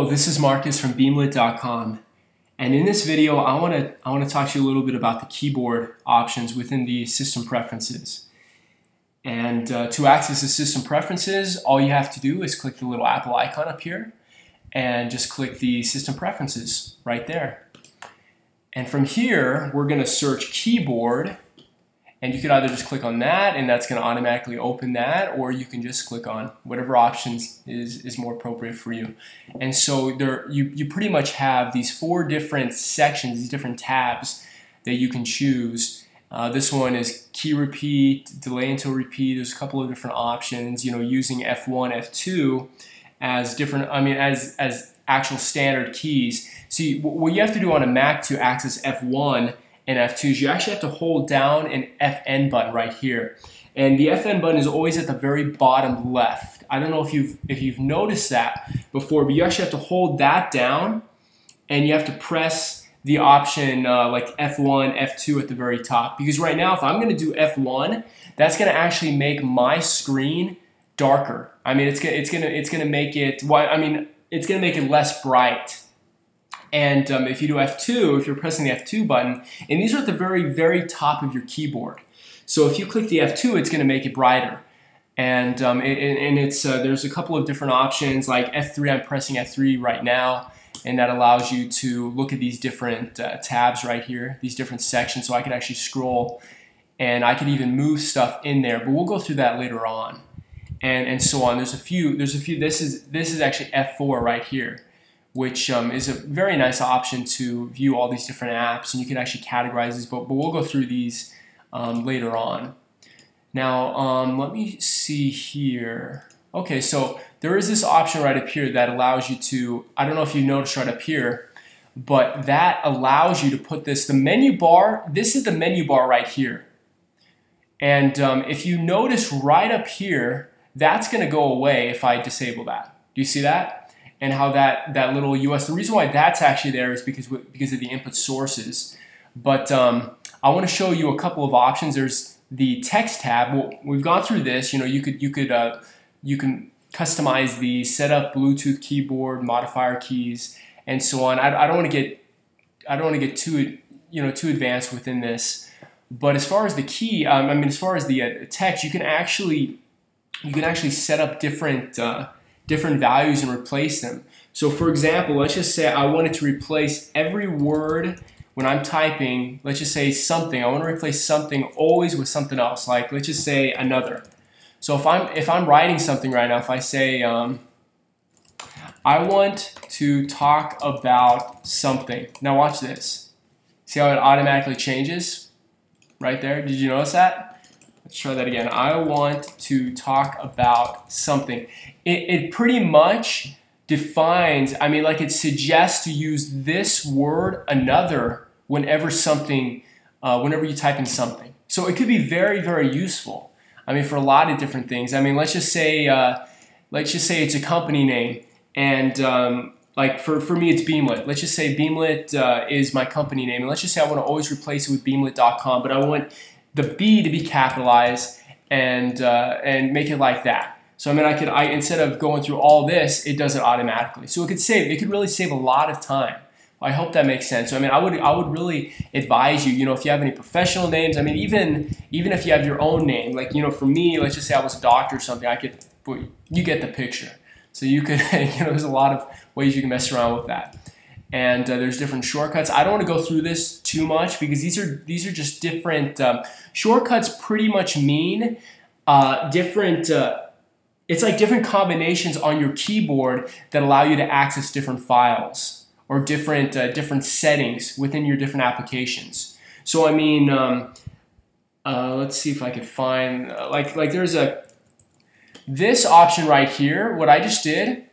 Hello, this is Marcus from Beamlit.com, and in this video I want to talk to you a little bit about the keyboard options within the system preferences. And to access the system preferences, all you have to do is click the little Apple icon up here and just click the system preferences right there. And from here we're going to search keyboard, and you could either just click on that and that's going to automatically open that, or you can just click on whatever options is more appropriate for you. And so you pretty much have these 4 different sections, these different tabs that you can choose. This one is key repeat, delay until repeat. There's a couple of different options, using F1, F2 as different, as actual standard keys. See, what you have to do on a Mac to access F1 and F2 is you actually have to hold down an FN button right here. And the FN button is always at the very bottom left. I don't know if you've noticed that before, but you actually have to hold that down and you have to press the option like F1, F2 at the very top. Because right now, if I'm going to do F1, that's going to actually make my screen darker. It's going to make it, it's going to make it less bright. And if you do F2, if you're pressing the F2 button, and these are at the very, very top of your keyboard. So if you click the F2, it's going to make it brighter. And there's a couple of different options, like F3. I'm pressing F3 right now, and that allows you to look at these different tabs right here, these different sections. So I could actually scroll, and I could even move stuff in there. But we'll go through that later on, and so on. There's a few. This is actually F4 right here, which is a very nice option to view all these different apps, and you can actually categorize these, but we'll go through these later on. Now, let me see here. Okay, so there is this option right up here that allows you to, I don't know if you noticed right up here, but that allows you to put the menu bar, this is the menu bar right here. And if you notice right up here, that's gonna go away if I disable that. Do you see that? And how that little US, the reason why that's actually there is because of the input sources. But I want to show you a couple of options. There's the text tab. Well, we've gone through this. You can customize the setup Bluetooth keyboard, modifier keys, and so on. I don't want to get too too advanced within this. But as far as the key, as far as the text, you can actually set up different values and replace them. So for example, let's just say I wanted to replace every word when I'm typing, let's just say something. I want to replace something always with something else, like let's just say another. So if I'm writing something right now, if I say I want to talk about something. Now watch this. See how it automatically changes right there? Did you notice that? Let's try that again. I want to talk about something. It pretty much defines, like it suggests to use this word, another, whenever you type in something. So it could be very, very useful. For a lot of different things. Let's just say it's a company name, and like for me it's Beamlit. Let's just say Beamlit is my company name, and let's just say I want to always replace it with Beamlit.com, but I want the B to be capitalized and make it like that. So instead of going through all this, it does it automatically. So it could really save a lot of time. I hope that makes sense. So I would really advise you, if you have any professional names, even if you have your own name, like for me, let's just say I was a doctor or something, you get the picture. So you could, there's a lot of ways you can mess around with that. And there's different shortcuts. I don't want to go through this too much because these are just different shortcuts. Pretty much mean different. It's like different combinations on your keyboard that allow you to access different files or different settings within your different applications. So let's see if I can find like there's this option right here. What I just did,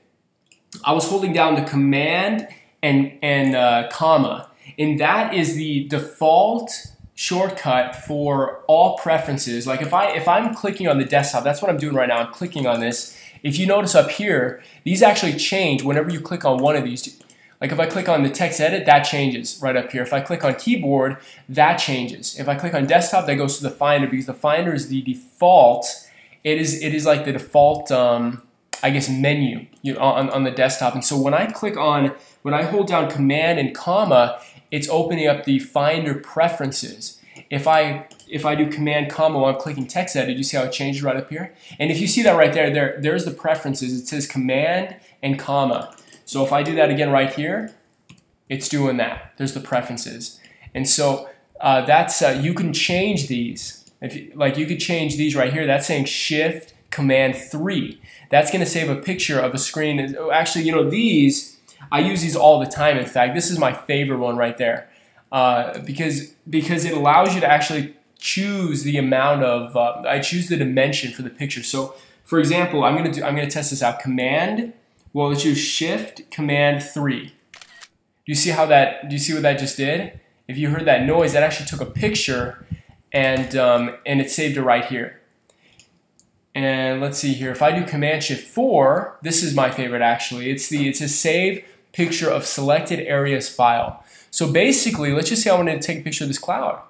I was holding down the command and comma, and that is the default shortcut for all preferences. Like if I'm clicking on the desktop, that's what I'm doing right now. I'm clicking on this. If you notice up here, these actually change whenever you click on one of these. Like if I click on the text edit, that changes right up here. If I click on keyboard, that changes. If I click on desktop, that goes to the Finder, because the Finder is the default. It is like the default I guess, menu on the desktop. And so when I hold down Command and comma, it's opening up the Finder preferences. If I do Command comma while I'm clicking text edit, you see how it changes right up here? And if you see that right there's the preferences. It says Command and comma. So if I do that again right here, it's doing that. There's the preferences. And so that's you can change these. You could change these right here. That's saying Shift Command 3. That's going to save a picture of a screen. Actually, these, I use these all the time. In fact, this is my favorite one right there because it allows you to actually choose the amount of, I choose the dimension for the picture. So, for example, I'm going to test this out. Let's use Shift Command 3. Do you see what that just did? If you heard that noise, that actually took a picture and it saved it right here. And let's see here. If I do Command Shift 4, this is my favorite actually. It says Save Picture of Selected Areas File. So basically, let's just say I wanted to take a picture of this cloud.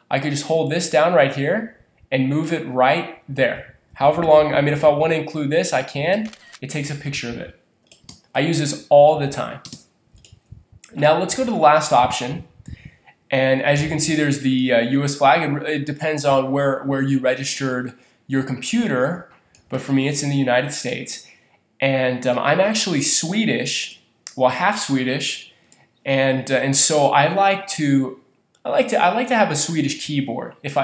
I could just hold this down right here and move it right there. However long, if I want to include this, I can. It takes a picture of it. I use this all the time. Now let's go to the last option. And as you can see, there's the US flag. It depends on where you registered your computer, but for me it's in the United States. And I'm actually Swedish, well, half Swedish, and so I like to have a Swedish keyboard. It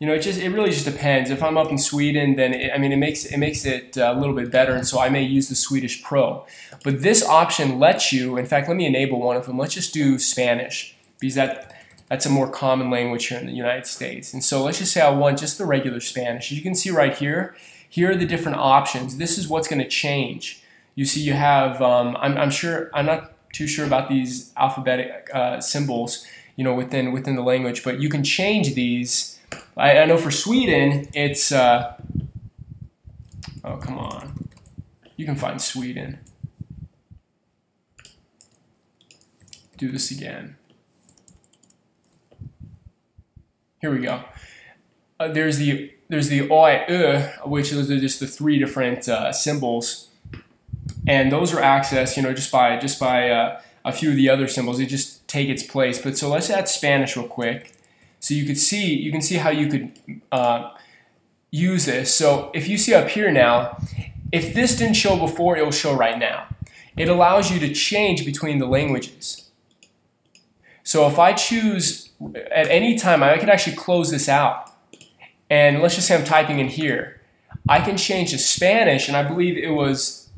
really just depends. If I'm up in Sweden, then it makes it a little bit better, and so I may use the Swedish Pro. But this option lets you, in fact, let me enable one of them. Let's just do Spanish, because that's a more common language here in the United States. And so let's just say I want just the regular Spanish. As you can see right here, here are the different options. This is what's going to change. You see you have, I'm not too sure about these alphabetic symbols, within the language, but you can change these. I know for Sweden, it's, oh, come on. You can find Sweden. Do this again. Here we go. There's the oi, which is just the three different symbols, and those are accessed, just by a few of the other symbols. They just take its place. But so let's add Spanish real quick, so you can see how you could use this. So if you see up here now, if this didn't show before, it will show right now. It allows you to change between the languages. So if I choose at any time, I could actually close this out. And let's just say I'm typing in here. I can change to Spanish, and I believe it was,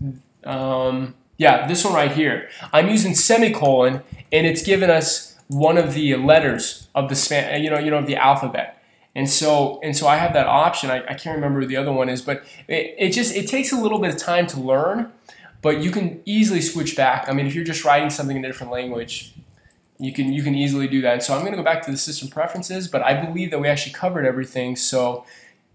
this one right here. I'm using semicolon, and it's given us one of the letters of the of the alphabet. And so I have that option. I can't remember who the other one is, but it takes a little bit of time to learn, but you can easily switch back. If you're just writing something in a different language, you can easily do that. And so I'm going to go back to the system preferences, but I believe that we actually covered everything. So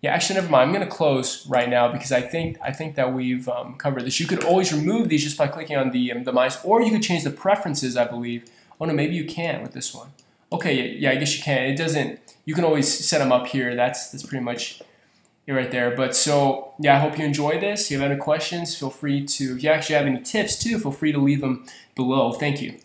yeah, actually never mind. I'm going to close right now because I think that we've covered this. You could always remove these just by clicking on the mice, or you could change the preferences, I believe. Oh no, maybe you can't with this one. Okay, yeah, I guess you can. It doesn't. You can always set them up here. That's pretty much it right there. But so yeah, I hope you enjoyed this. If you have any questions, feel free to. If you actually have any tips too, feel free to leave them below. Thank you.